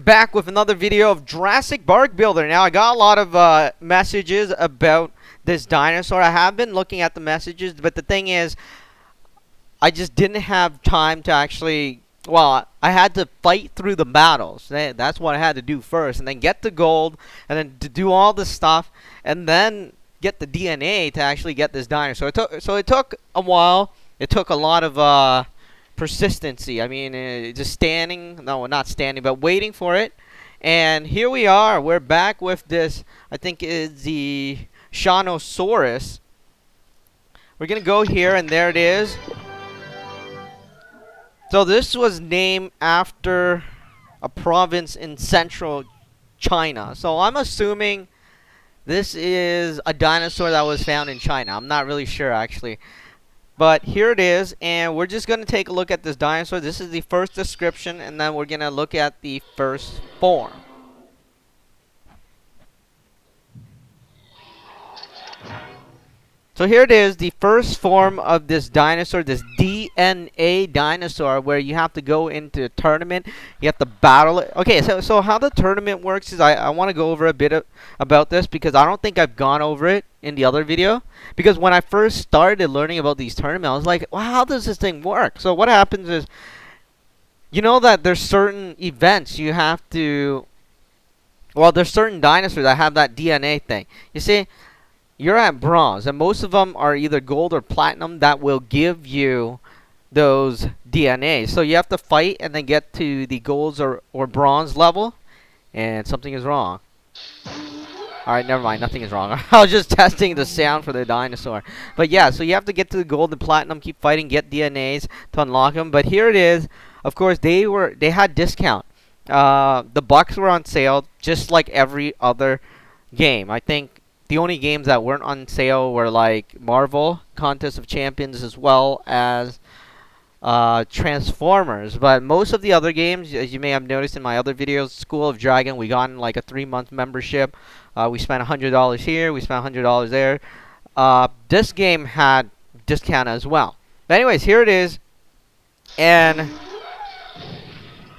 back with another video of Jurassic Park Builder. Now, I got a lot of messages about this dinosaur. I have been looking at the messages, but the thing is, I just didn't have time to actually... Well, I had to fight through the battles. That's what I had to do first. And then get the gold, and then to do all this stuff, and then get the DNA to actually get this dinosaur. It took a while. It took a lot of... persistency. I mean, just standing, no, not standing, but waiting for it. And here we are. We're back with this, I think is the Shunosaurus. We're going to go here, and there it is. So this was named after a province in central China. So I'm assuming this is a dinosaur that was found in China. I'm not really sure, actually. But here it is, and we're just going to take a look at this dinosaur. This is the first description, and then we're going to look at the first form. So here it is, the first form of this dinosaur, this DNA dinosaur, where you have to go into a tournament. You have to battle it. Okay, so how the tournament works is I want to go over a bit about this, because I don't think I've gone over it in the other video. Because when I first started learning about these tournaments, I was like, well, how does this thing work? So what happens is, you know that there's certain events you have to... Well, there's certain dinosaurs that have that DNA thing. You see... You're at bronze, and most of them are either gold or platinum that will give you those DNA. So you have to fight and then get to the golds or bronze level, and something is wrong. Alright, never mind, nothing is wrong. I was just testing the sound for the dinosaur. But yeah, so you have to get to the gold and platinum, keep fighting, get DNAs to unlock them. But here it is. Of course, they had discount. The bucks were on sale, just like every other game. I think the only games that weren't on sale were like Marvel, Contest of Champions, as well as Transformers. But most of the other games, as you may have noticed in my other videos, School of Dragon, we got in like a 3-month membership. We spent $100 here, we spent $100 there. This game had discount as well. But anyways, here it is. And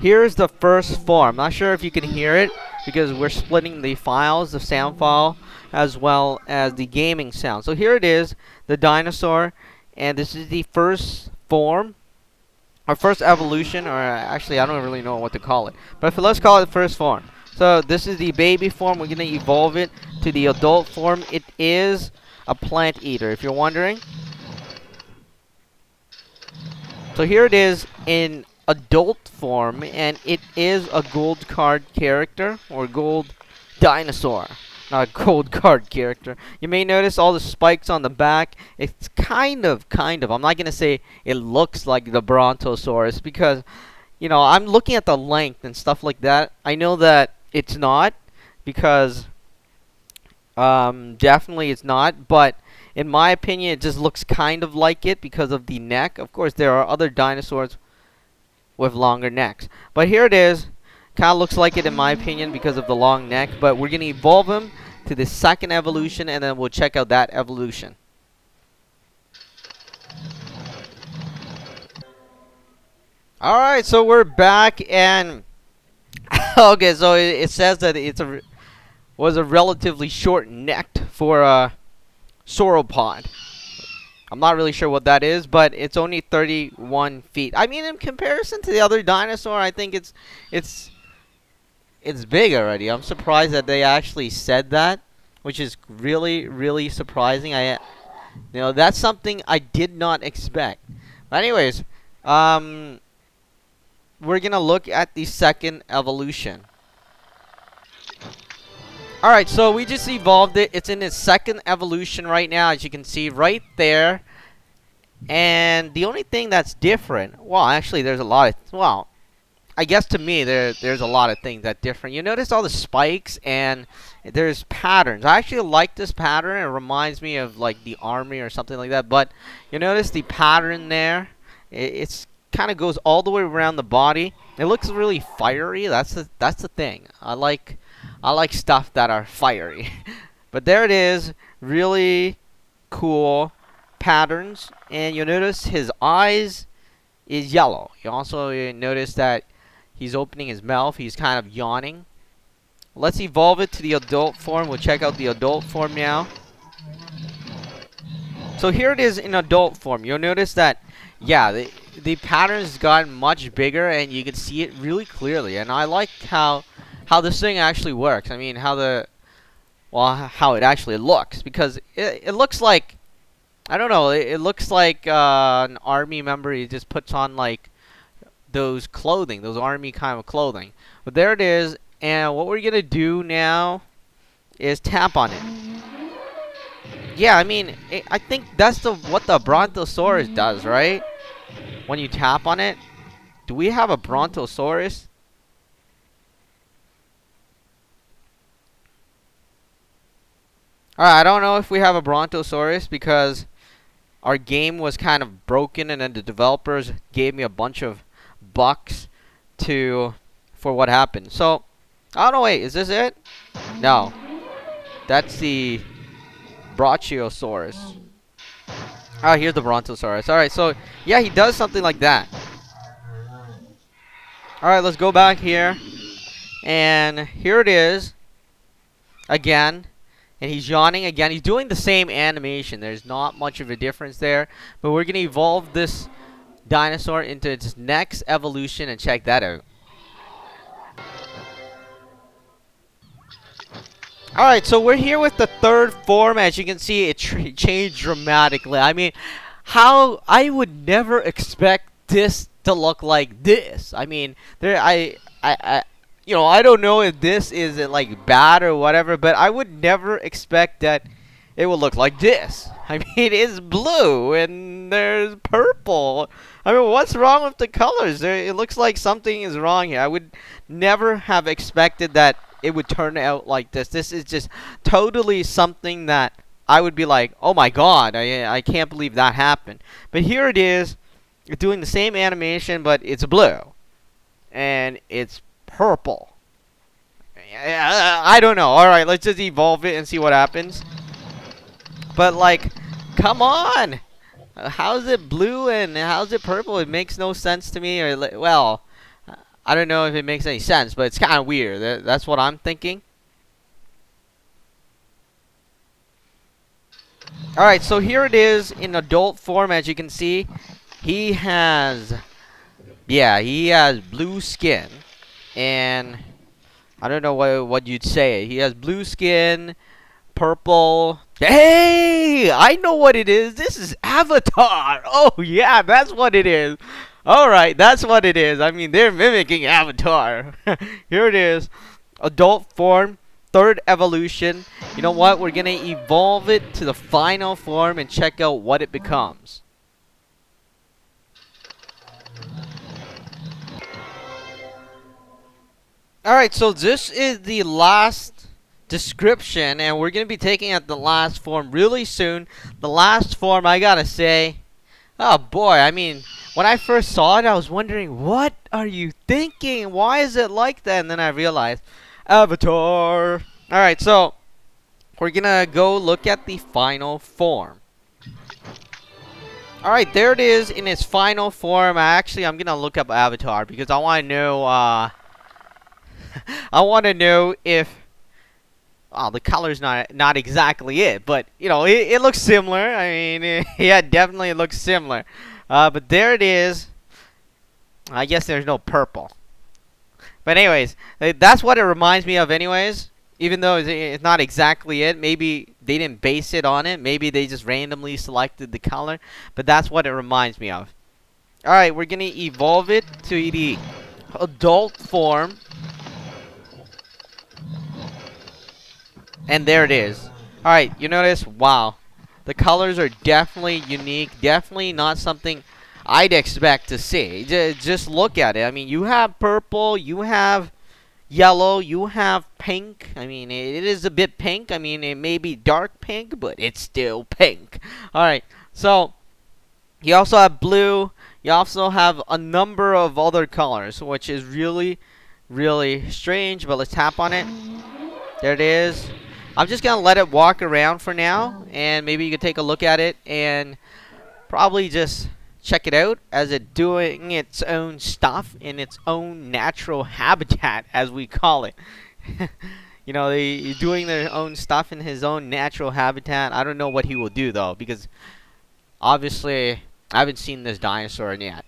here's the first form. Not sure if you can hear it, because we're splitting the files, the sound file, as well as the gaming sound. So here it is, the dinosaur, and this is the first form, or first evolution, or actually I don't really know what to call it, but let's call it first form. So this is the baby form. We're going to evolve it to the adult form. It is a plant eater, if you're wondering. So here it is in adult form, and it is a gold card character, or gold dinosaur. Not a gold card character. You may notice all the spikes on the back. It's kind of, I'm not going to say it looks like the Brontosaurus, because, you know, I'm looking at the length and stuff like that. I know that it's not, because definitely it's not, but in my opinion, it just looks kind of like it because of the neck. Of course, there are other dinosaurs with longer necks. But here it is. Kind of looks like it in my opinion because of the long neck, but we're going to evolve him to the second evolution, and then we'll check out that evolution. Alright, so we're back, and okay, so it says that it's was a relatively short necked for a sauropod. I'm not really sure what that is, but it's only 31 feet. I mean, in comparison to the other dinosaur, I think it's big already. I'm surprised that they actually said that, which is really, really surprising. You know, that's something I did not expect. But anyways, we're gonna look at the second evolution. Alright, so we just evolved it. It's in its second evolution right now, as you can see right there. And the only thing that's different, well, actually, there's a lot of, well, I guess to me, there's a lot of things that different. You notice all the spikes, and there's patterns. I actually like this pattern. It reminds me of like the army or something like that. But you notice the pattern there. It's kind of goes all the way around the body. It looks really fiery. That's the thing. I like stuff that are fiery. But there it is. Really cool patterns. And you'll notice his eyes is yellow. You also notice that He's opening his mouth. He's kind of yawning. Let's evolve it to the adult form. We'll check out the adult form now. So here it is in adult form. You'll notice that, yeah, the pattern's gotten much bigger, and you can see it really clearly. And I like how this thing actually works. I mean, how it actually looks, because it looks like, I don't know, it looks like an army member. He just puts on like those clothing, those army kind of clothing. But there it is, and what we're gonna do now is tap on it. Yeah, I mean, I think that's what the Brontosaurus does, right? When you tap on it. Do we have a Brontosaurus? Alright, I don't know if we have a Brontosaurus because our game was kind of broken, and then the developers gave me a bunch of bucks for what happened. So, I don't know, wait, is this it? No. That's the Brachiosaurus. Oh, here's the Brontosaurus. Alright, so, yeah, he does something like that. Alright, let's go back here. And here it is. Again. And he's yawning again. He's doing the same animation. There's not much of a difference there. But we're going to evolve this dinosaur into its next evolution and check that out. Alright, so we're here with the third form. As you can see, it changed dramatically. I mean, how I would never expect this to look like this. I mean, you know, I don't know if this is like bad or whatever, but I would never expect that it would look like this. I mean, it's blue and there's purple. I mean, what's wrong with the colors? It looks like something is wrong here. I would never have expected that it would turn out like this. This is just totally something that I would be like, oh my god, I can't believe that happened. But here it is. It's doing the same animation, but it's blue. And it's purple. I don't know. Alright, let's just evolve it and see what happens. But, like, come on! How's it blue and how's it purple? It makes no sense to me. Or, well, I don't know if it makes any sense, but it's kind of weird. That's what I'm thinking. Alright, so here it is in adult form. As you can see, he has blue skin. And I don't know what you'd say. He has blue skin, purple. Hey, I know what it is. This is Avatar. Oh yeah, that's what it is. All right, that's what it is. I mean, they're mimicking Avatar. Here it is, adult form, third evolution. You know what? We're gonna evolve it to the final form and check out what it becomes. Alright, so this is the last description, and we're going to be taking out the last form really soon. The last form, I gotta say, oh boy, I mean, when I first saw it, I was wondering, what are you thinking? Why is it like that? And then I realized, Avatar. Alright, so, we're going to go look at the final form. Alright, there it is in its final form. I'm going to look up Avatar because I want to know, I want to know if, well, the color's not exactly it, but, you know, it looks similar. I mean, yeah, definitely it looks similar. But there it is. I guess there's no purple. But anyways, that's what it reminds me of anyways. Even though it's not exactly it. Maybe they didn't base it on it. Maybe they just randomly selected the color. But that's what it reminds me of. Alright, we're going to evolve it to the adult form. And there it is. Alright, you notice? Wow. The colors are definitely unique. Definitely not something I'd expect to see. Just look at it. I mean, you have purple. You have yellow. You have pink. I mean, it is a bit pink. I mean, it may be dark pink, but it's still pink. Alright, so you also have blue. You also have a number of other colors, which is really, really strange. But let's tap on it. There it is. I'm just going to let it walk around for now, and maybe you can take a look at it and probably just check it out as it doing its own stuff in its own natural habitat, as we call it. You know, they doing their own stuff in his own natural habitat. I don't know what he will do though, because obviously I haven't seen this dinosaur yet.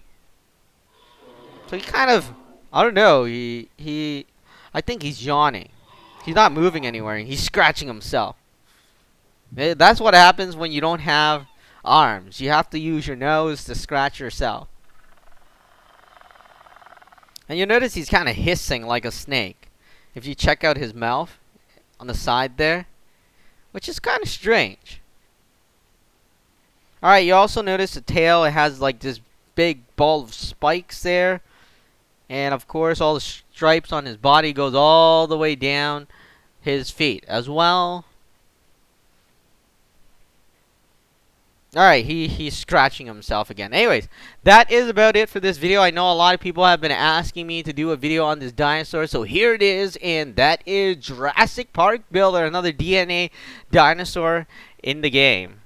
So he kind of, I don't know. I think he's yawning. He's not moving anywhere. He's scratching himself. That's what happens when you don't have arms. You have to use your nose to scratch yourself. And you notice he's kind of hissing like a snake. If you check out his mouth on the side there, which is kind of strange. Alright, you also notice the tail. It has like this big ball of spikes there. And of course, all the stripes on his body goes all the way down his feet as well. Alright, he's scratching himself again. Anyways, that is about it for this video. I know a lot of people have been asking me to do a video on this dinosaur, so here it is, and that is Jurassic Park Builder, another DNA dinosaur in the game.